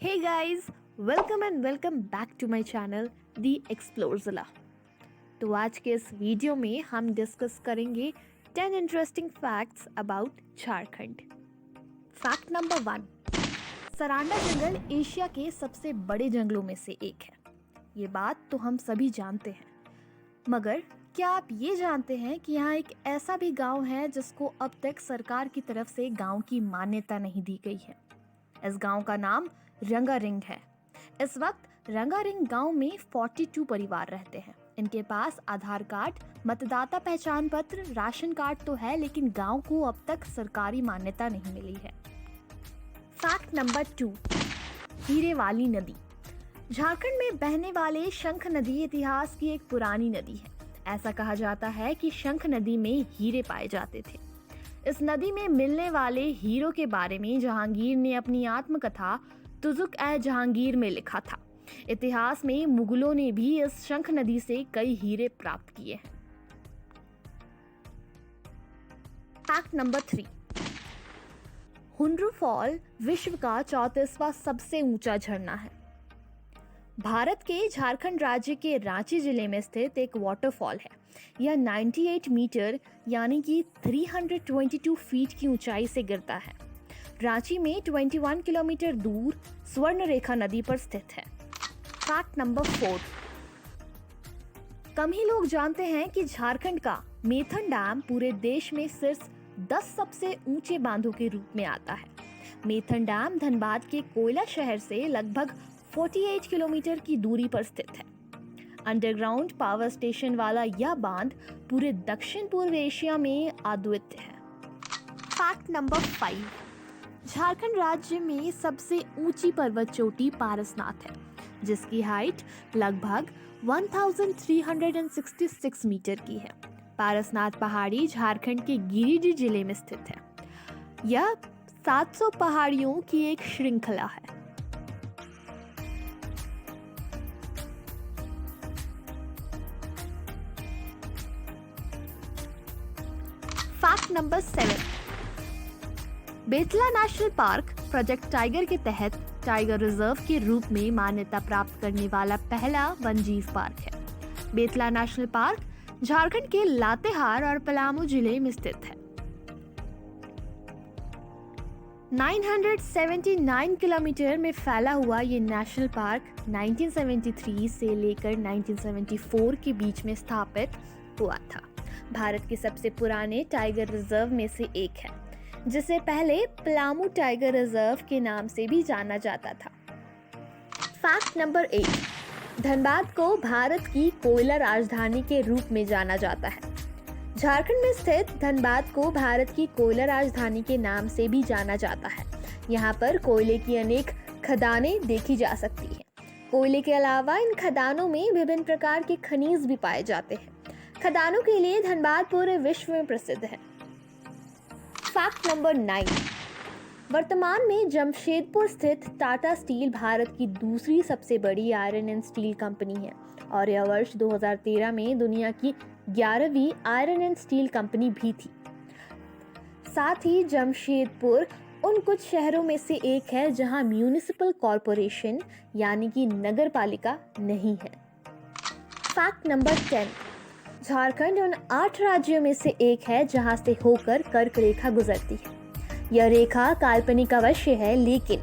Hey guys, welcome and welcome back to my channel The Explorzilla। तो आज के इस वीडियो में हम डिस्कस करेंगे 10 interesting facts about Jharkhand. Fact number 1, Saranda jungle Asia के सबसे बड़े जंगलों में से एक है। ये बात तो हम सभी जानते हैं, मगर क्या आप ये जानते हैं कि यहाँ एक ऐसा भी गांव है जिसको अब तक सरकार की तरफ से गांव की मान्यता नहीं दी गई है। इस गांव का नाम रंगारिंग है। इस वक्त रंगारिंग गांव में 42 परिवार रहते हैं। इनके पास आधार कार्ड, मतदाता पहचान पत्र, राशन कार्ड तो है, लेकिन गांव को अब तक सरकारी मान्यता नहीं मिली है। फैक्ट नंबर 2, हीरे वाली नदी। झारखंड में बहने वाले शंख नदी इतिहास की एक पुरानी नदी है। ऐसा कहा जाता है कि शंख नदी में हीरे पाए जाते थे। इस नदी में मिलने वाले हीरों के बारे में जहांगीर ने अपनी आत्मकथा तुजुक-ए-जहांगीर में लिखा था। इतिहास में मुगलों ने भी इस शंख नदी से कई हीरे प्राप्त किए हैं। फैक्ट नंबर 3, हुन्ड्रू फॉल विश्व का 34वां सबसे ऊंचा झरना है। भारत के झारखंड राज्य के रांची जिले में स्थित एक वाटरफॉल है। यह 98 मीटर यानी कि 322 फीट की ऊंचाई से गिरता है। रांची में 21 किलोमीटर दूर स्वर्णरेखा नदी पर स्थित है। फैक्ट नंबर 4, कम ही लोग जानते हैं कि झारखंड का मेथन डैम पूरे देश में सिर्फ 10 सबसे ऊंचे बांधों के रूप में आता है। मेथन डैम धनबाद के कोयला शहर से लगभग 48 किलोमीटर की दूरी पर स्थित है। अंडरग्राउंड पावर स्टेशन वाला यह बांध पूरे दक्षिण पूर्व एशिया में अद्वितीय है। फैक्ट नंबर 5, झारखंड राज्य में सबसे ऊंची पर्वत चोटी पारसनाथ है, जिसकी हाइट लगभग 1366 मीटर की है। पारसनाथ पहाड़ी झारखंड के गिरिडीह जिले में स्थित है। यह 700 पहाड़ियों की एक श्रृंखला है। Fact number 7, Betla national park project tiger के तहत टाइगर रिजर्व के रूप में मान्यता प्राप्त करने वाला पहला वन्यजीव पार्क है। बेतला नेशनल पार्क झारखंड के लातेहार और पलामू जिले में स्थित है। 979 किलोमीटर में फैला हुआ ये नेशनल पार्क 1973 से लेकर 1974 के बीच में स्थापित हुआ था। भारत के सबसे पुराने टाइगर रिजर्व में से एक है, जिसे पहले पलामू टाइगर रिजर्व के नाम से भी जाना जाता था। फैक्ट नंबर 8, धनबाद को भारत की कोयला राजधानी के रूप में जाना जाता है। झारखंड में स्थित धनबाद को भारत की कोयला राजधानी के नाम से भी जाना जाता है। यहाँ पर कोयले की अनेक खदानें देखी जा सकती हैं। कोयले के अलावा इन खदानों में विभिन्न प्रकार के खनिज भी पाए जाते हैं। खदानों के लिए धनबाद पूरे विश्व में प्रसिद्ध है। फैक्ट नंबर 9, वर्तमान में जमशेदपुर स्थित टाटा स्टील भारत की दूसरी सबसे बड़ी आयरन एंड स्टील कंपनी है और यह वर्ष 2013 में दुनिया की 11वीं आयरन एंड स्टील कंपनी भी थी। साथ ही जमशेदपुर उन कुछ शहरों में से एक है जहां म्यूनिसिपल कॉरपोरेशन यानी कि नगर पालिका नहीं है। फैक्ट नंबर 10, झारखंड उन 8 राज्यों में से एक है जहां से होकर कर्क रेखा गुजरती है। यह रेखा काल्पनिक अवश्य है, लेकिन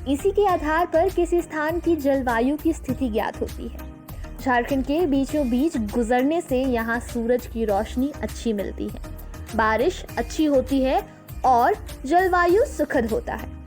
इसी के आधार पर किसी स्थान की जलवायु की स्थिति ज्ञात होती है। झारखंड के बीचों बीच गुजरने से यहाँ सूरज की रोशनी अच्छी मिलती है, बारिश अच्छी होती है और जलवायु सुखद होता है।